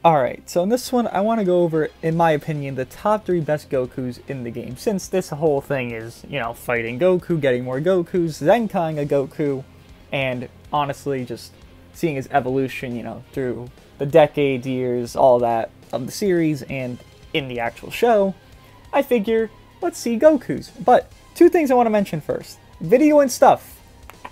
Alright, so in this one, I want to go over, in my opinion, the top 3 best Gokus in the game. Since this whole thing is, fighting Goku, getting more Gokus, Zenkaiing a Goku, and honestly, just seeing his evolution, through the decades, years, all that of the series and in the actual show, I figure, let's see Gokus. But, 2 things I want to mention first. Video and stuff.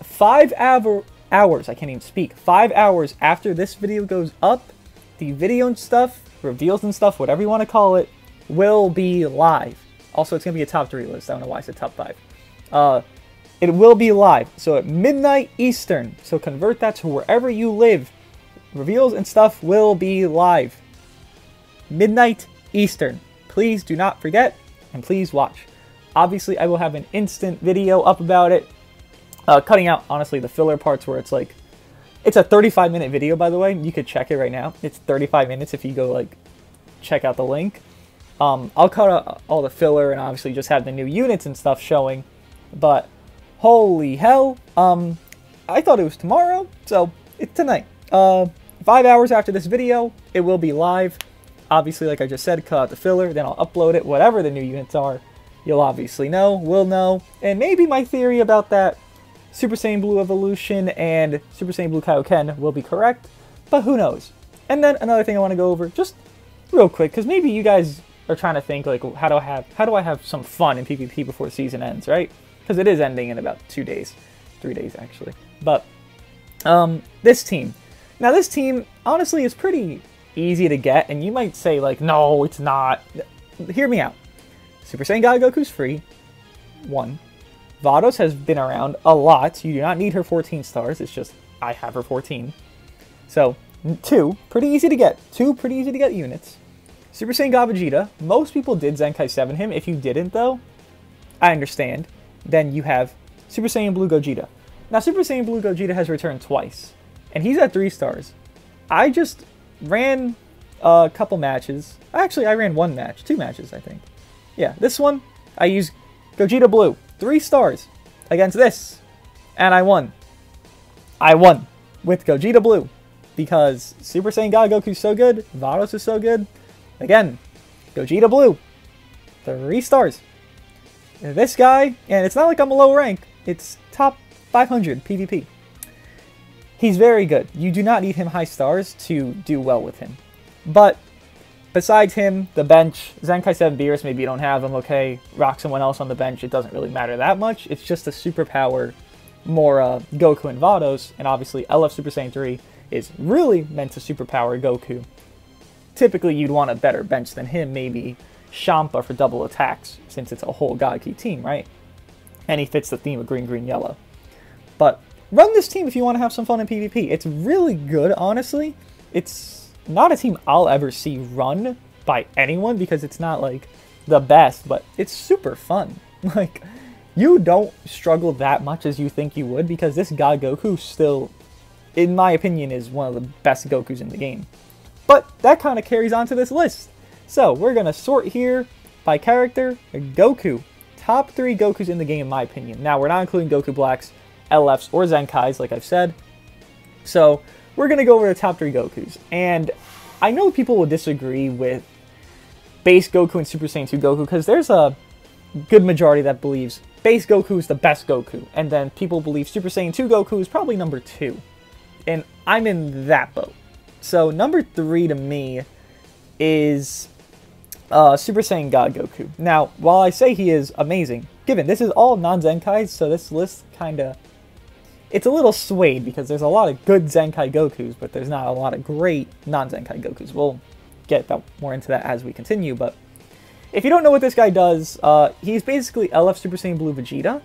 5 hours, I can't even speak, 5 hours after this video goes up, the video and stuff, reveals and stuff, whatever you want to call it, will be live. Also, it's going to be a top 3 list. I don't know why I said top 5. It will be live. So at midnight Eastern. So convert that to wherever you live. Reveals and stuff will be live. Midnight Eastern. Please do not forget, and please watch. Obviously, I will have an instant video up about it. Cutting out, honestly, the filler parts where it's like, it's a 35-minute video, by the way. You could check it right now. It's 35 minutes if you go, check out the link. I'll cut out all the filler and obviously just have the new units and stuff showing. But, holy hell, I thought it was tomorrow, so it's tonight. 5 hours after this video, it will be live. Obviously, like I just said, cut out the filler, then I'll upload it. Whatever the new units are, you'll obviously know, will know. And maybe my theory about that Super Saiyan Blue Evolution and Super Saiyan Blue Kaioken will be correct, but who knows. And then another thing I want to go over, just real quick, because maybe you guys are trying to think, how do I have some fun in PvP before the season ends, right? Because it is ending in about 2 days. 3 days, actually. But, this team. Now, this team, honestly, is pretty easy to get, and you might say, no, it's not. Hear me out. Super Saiyan God Goku's free. 1. Vados has been around a lot. You do not need her 14 stars. It's just, I have her 14. So, 2, pretty easy to get. 2 pretty easy to get units. Super Saiyan God Vegeta. Most people did Zenkai 7 him. If you didn't, though, I understand. Then you have Super Saiyan Blue Gogeta. Now, Super Saiyan Blue Gogeta has returned twice. And he's at 3 stars. I just ran a couple matches. Actually, I ran 1 match. 2 matches, I think. Yeah, this one, I used Gogeta Blue. 3 stars against this, and I won. I won with Gogeta Blue because Super Saiyan God Goku's so good, Vados is so good. Again, Gogeta Blue, 3 stars. And this guy, and it's not like I'm a low rank, it's top 500 PvP. He's very good. You do not need him high stars to do well with him. But besides him, the bench, Zenkai 7 Beerus, maybe you don't have him, okay? Rock someone else on the bench, it doesn't really matter that much. It's just a superpower, more Goku and Vados, and obviously LF Super Saiyan 3 is really meant to superpower Goku. Typically, you'd want a better bench than him, maybe Champa for double attacks, since it's a whole God Key team, right? And he fits the theme of green, green, yellow. But run this team if you want to have some fun in PvP. It's really good, honestly. It's not a team I'll ever see run by anyone because it's not the best, but it's super fun. You don't struggle that much as you think you would because this God Goku still, in my opinion, is one of the best Gokus in the game. But that kind of carries on to this list. So we're going to sort here by character. Goku. Top 3 Gokus in the game in my opinion. Now we're not including Goku Blacks, LFs, or Zenkais like I've said. So we're going to go over the top 3 Gokus. And I know people will disagree with base Goku and Super Saiyan 2 Goku because there's a good majority that believes base Goku is the best Goku. And then people believe Super Saiyan 2 Goku is probably number 2. And I'm in that boat. So number 3 to me is Super Saiyan God Goku. Now, while I say he is amazing, given this is all non-Zenkais, so this list kind of, it's a little swayed because there's a lot of good Zenkai Gokus, but there's not a lot of great non-Zenkai Gokus. We'll get more into that as we continue, but if you don't know what this guy does, he's basically LF Super Saiyan Blue Vegeta,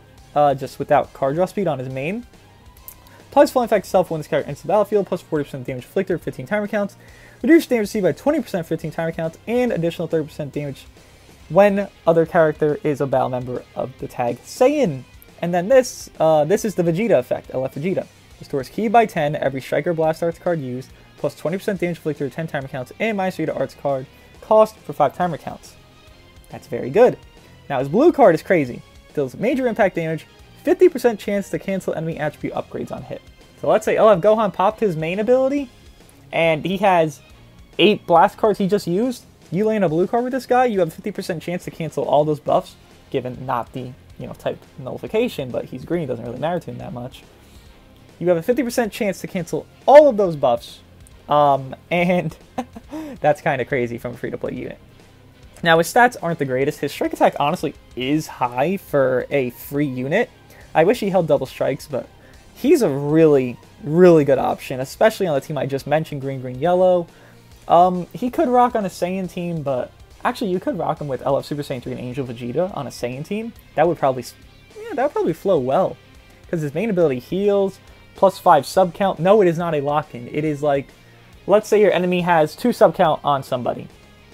just without card draw speed on his main. Plus full effect self when this character enters the battlefield, plus 40% damage inflicted, 15 timer counts, reduce damage received by 20%, 15 timer counts, and additional 30% damage when other character is a battle member of the tag Saiyan. And then this is the Vegeta effect, LF Vegeta. Restores Ki by 10 every Striker Blast Arts card used, plus 20% damage inflicted, 10 timer counts, and minus 3 to Arts card cost for 5 timer counts. That's very good. Now his blue card is crazy. Deals major impact damage, 50% chance to cancel enemy attribute upgrades on hit. So let's say LF Gohan popped his main ability, and he has 8 blast cards he just used, you land a blue card with this guy, you have a 50% chance to cancel all those buffs, given not the, type nullification, but he's green, doesn't really matter to him that much. You have a 50% chance to cancel all of those buffs, and that's kind of crazy from a free-to-play unit. Now, his stats aren't the greatest. His strike attack, honestly, is high for a free unit. I wish he held double strikes, but he's a really, really good option, especially on the team I just mentioned, green, green, yellow. He could rock on a Saiyan team, but actually, you could rock him with LF Super Saiyan 3 and Angel Vegeta on a Saiyan team. That would probably flow well, because his main ability heals, +5 sub count. No, it is not a lock-in. It is like, let's say your enemy has 2 sub count on somebody.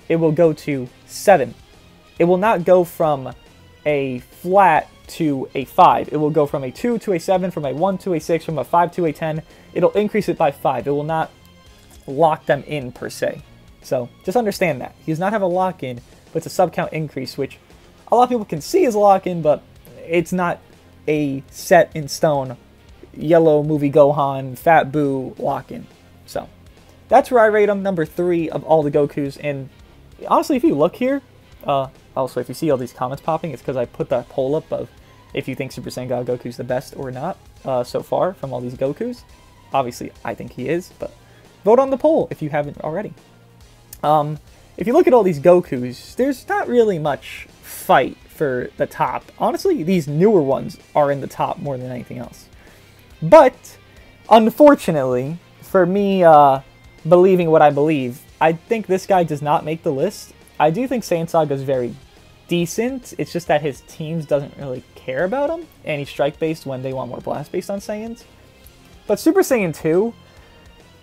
It will go to 7. It will not go from a flat to a 5. It will go from a 2 to a 7, from a 1 to a 6, from a 5 to a 10. It'll increase it by 5. It will not lock them in per se. So just understand that. He does not have a lock-in, but it's a sub count increase, which a lot of people can see as a lock-in, but it's not a set in stone yellow movie Gohan, Fat Boo lock-in. So that's where I rate him, number 3 of all the Gokus. And honestly, if you look here, also if you see all these comments popping, it's because I put that poll up of if you think Super Saiyan God Goku is the best or not so far from all these Gokus. Obviously, I think he is, but vote on the poll if you haven't already. If you look at all these Gokus, there's not really much fight for the top. Honestly, these newer ones are in the top more than anything else. But, unfortunately, for me believing what I believe, I think this guy does not make the list. I do think Saiyan Saga is very decent. It's just that his teams doesn't really care about him, and he's strike-based when they want more blast-based on Saiyans. But Super Saiyan 2,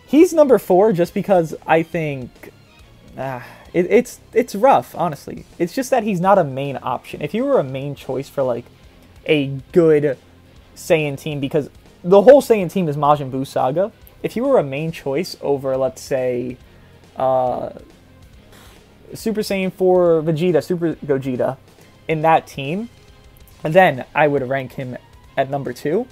he's number 4 just because I think it's rough, honestly. It's just that he's not a main option. If you were a main choice for like a good Saiyan team, because the whole Saiyan team is Majin Buu Saga, if you were a main choice over, let's say, Super Saiyan 4 Vegeta, Super Gogeta in that team, then I would rank him at number 2.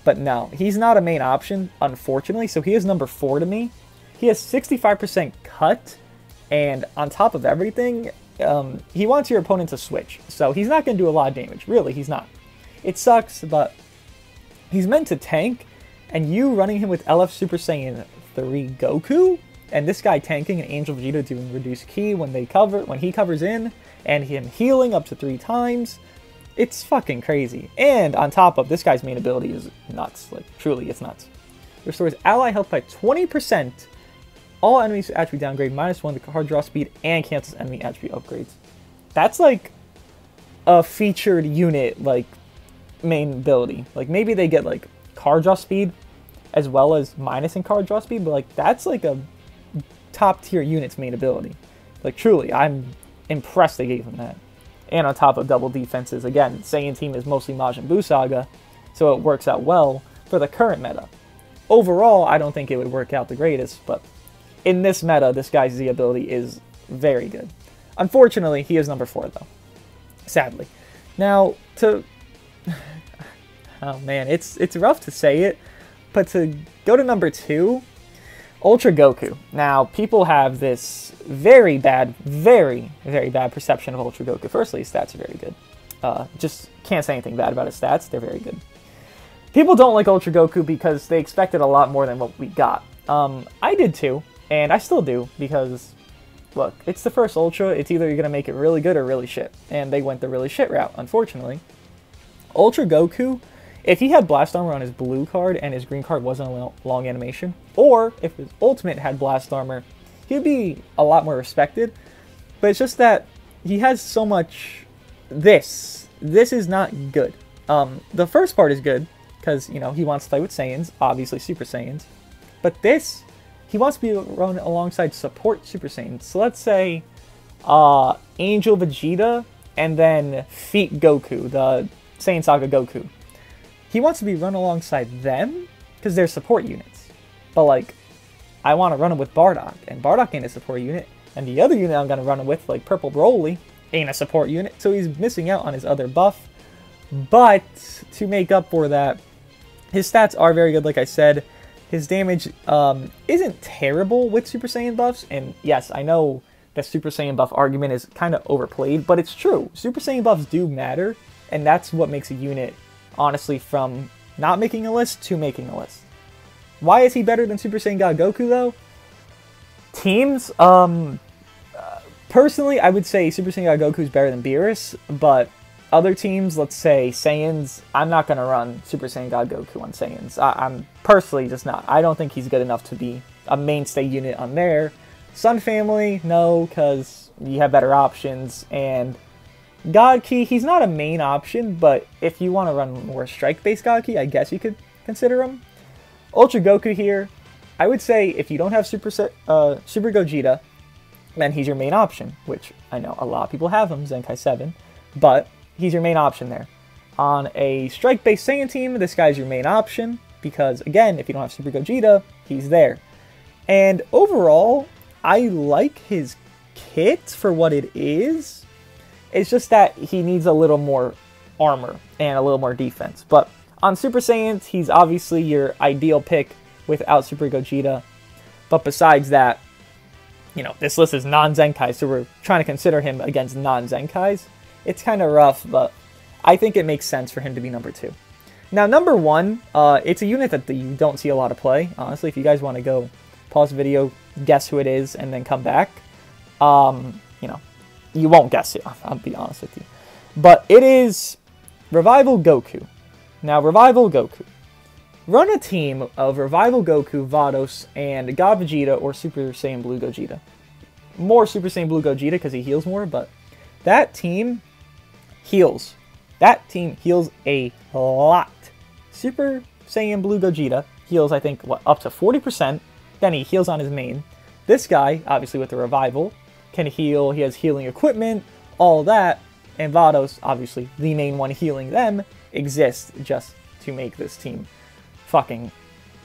But no, he's not a main option, unfortunately, so he is number 4 to me. He has 65% cut, and on top of everything, he wants your opponent to switch. So he's not going to do a lot of damage. Really, he's not. It sucks, but he's meant to tank, and you running him with LF Super Saiyan 3 Goku, and this guy tanking and Angel Vegeta doing reduced ki when he covers in, and him healing up to 3 times. It's fucking crazy. And on top of, this guy's main ability is nuts. Like, truly, it's nuts. Restores ally health by 20%. All enemies attribute downgrade, -1 to card draw speed, and cancels enemy attribute upgrades. That's like a featured unit, like, main ability. Like, maybe they get, like, card draw speed as well as minus in card draw speed, but, like, that's like a top tier unit's main ability. Like, truly, I'm impressed they gave him that. And on top of double defenses, again, Saiyan team is mostly Majin Buu Saga, so it works out well for the current meta. Overall, I don't think it would work out the greatest, but in this meta, this guy's Z ability is very good. Unfortunately, he is number 4, though. Sadly. Now, oh man, it's rough to say it, but to go to number 2, Ultra Goku. Now, people have this very bad, very, very bad perception of Ultra Goku. Firstly, his stats are very good. Just can't say anything bad about his stats. They're very good. People don't like Ultra Goku because they expected a lot more than what we got. I did too, and I still do, because, look, it's the first Ultra. It's either you're going to make it really good or really shit. And they went the really shit route, unfortunately. Ultra Goku, if he had Blast Armor on his blue card and his green card wasn't a long animation, or if his ultimate had Blast Armor, he'd be a lot more respected. But it's just that he has so much this. This is not good. The first part is good, because, you know, he wants to fight with Saiyans, obviously Super Saiyans. But this, he wants to be run alongside support Super Saiyans. So let's say Angel Vegeta and then Feet Goku, the Saiyan Saga Goku. He wants to be run alongside them because they're support units. But, like, I want to run him with Bardock, and Bardock ain't a support unit. And the other unit I'm going to run him with, like Purple Broly, ain't a support unit. So he's missing out on his other buff. But to make up for that, his stats are very good, like I said. His damage isn't terrible with Super Saiyan buffs, and yes, I know the Super Saiyan buff argument is kind of overplayed, but it's true. Super Saiyan buffs do matter, and that's what makes a unit, honestly, from not making a list to making a list. Why is he better than Super Saiyan God Goku, though? Teams, personally, I would say Super Saiyan God Goku is better than Beerus, but other teams, let's say Saiyans, I'm not going to run Super Saiyan God Goku on Saiyans. I'm personally just not. I don't think he's good enough to be a mainstay unit on there. Sun Family, no, because you have better options, and God Ki, he's not a main option, but if you want to run more strike-based God Ki, I guess you could consider him. Ultra Goku here, I would say if you don't have Super Gogeta, then he's your main option, which I know a lot of people have him, Zenkai 7, but he's your main option there. On a strike-based Saiyan team, this guy's your main option, because again, if you don't have Super Gogeta, he's there. And overall, I like his kit for what it is. It's just that he needs a little more armor and a little more defense. But on Super Saiyans, he's obviously your ideal pick without Super Gogeta. But besides that, you know, this list is non-Zenkai, so we're trying to consider him against non-Zenkais. It's kind of rough, but I think it makes sense for him to be number 2. Now, number 1, it's a unit that you don't see a lot of play. Honestly, if you guys want to go pause the video, guess who it is, and then come back, you know, you won't guess it, I'll be honest with you. But it is Revival Goku. Now, Revival Goku. Run a team of Revival Goku, Vados, and God Vegeta or Super Saiyan Blue Gogeta. More Super Saiyan Blue Gogeta because he heals more, but that team heals. That team heals a lot. Super Saiyan Blue Gogeta heals, I think, what, up to 40%. Then he heals on his main. This guy, obviously with the Revival, can heal. He has healing equipment, all that. And Vados, obviously the main one healing them, exists just to make this team fucking,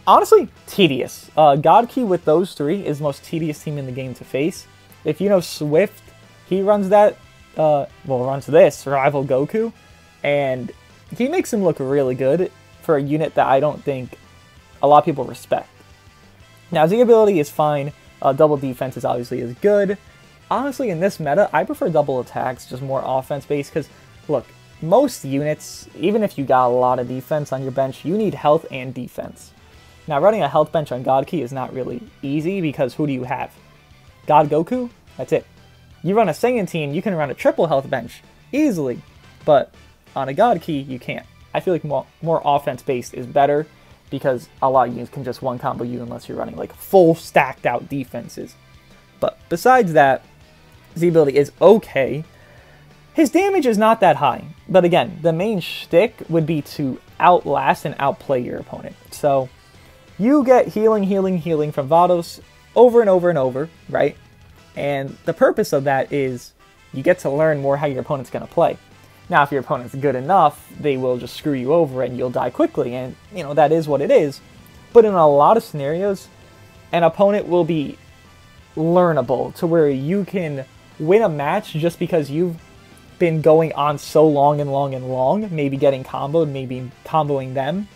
honestly, tedious. God Ki with those 3 is the most tedious team in the game to face. If you know Swift, he runs that, runs this, Revival Goku, and he makes him look really good for a unit that I don't think a lot of people respect. Now, Z ability is fine. Double defense is obviously as good. Honestly, in this meta, I prefer double attacks, just more offense-based, because, look, most units, even if you got a lot of defense on your bench, you need health and defense. Now, running a health bench on God Ki is not really easy, because who do you have? God Goku? That's it. You run a Saiyan team, you can run a triple health bench easily, but on a God Ki, you can't. I feel like more offense-based is better, because a lot of units can just one-combo you unless you're running like full stacked-out defenses. But besides that, Z ability is okay. His damage is not that high, but again, the main shtick would be to outlast and outplay your opponent. So you get healing, healing, healing from Vados over and over and over, right? And the purpose of that is you get to learn more how your opponent's going to play. Now, if your opponent's good enough, they will just screw you over and you'll die quickly, and, you know, that is what it is. But in a lot of scenarios, an opponent will be learnable to where you can win a match just because you've been going on so long and long and long, maybe getting comboed, maybe comboing them.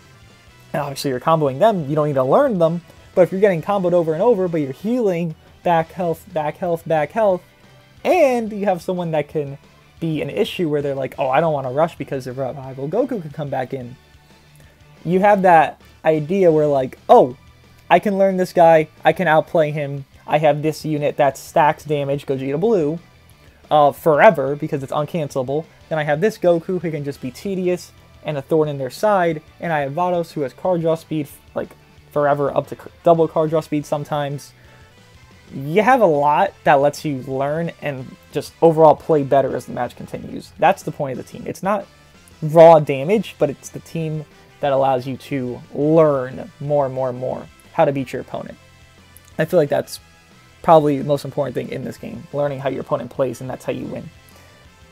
And obviously you're comboing them, you don't need to learn them, but if you're getting comboed over and over, but you're healing, back health, back health, back health, and you have someone that can be an issue where they're like, oh, I don't want to rush because the Revival Goku could come back in. You have that idea where like, oh, I can learn this guy, I can outplay him, I have this unit that stacks damage, Gogeta Blue, forever because it's uncancelable. Then I have this Goku who can just be tedious and a thorn in their side, and I have Vados who has card draw speed like forever, up to double card draw speed sometimes. You have a lot that lets you learn and just overall play better as the match continues. That's the point of the team. It's not raw damage, but it's the team that allows you to learn more and more and more how to beat your opponent. I feel like that's probably the most important thing in this game, learning how your opponent plays, and that's how you win.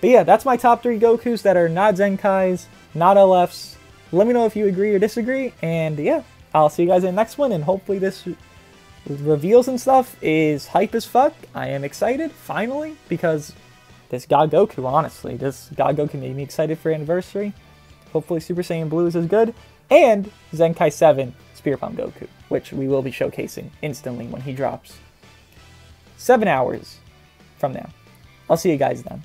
But yeah, that's my top 3 Gokus that are not Zenkais, not LFs. Let me know if you agree or disagree, and yeah, I'll see you guys in the next one, and hopefully this reveals and stuff is hype as fuck. I am excited, finally, because this God Goku, honestly, this God Goku made me excited for anniversary. Hopefully Super Saiyan Blue is as good, and Zenkai 7 is Spirit Bomb Goku, which we will be showcasing instantly when he drops. 7 hours from now. I'll see you guys then.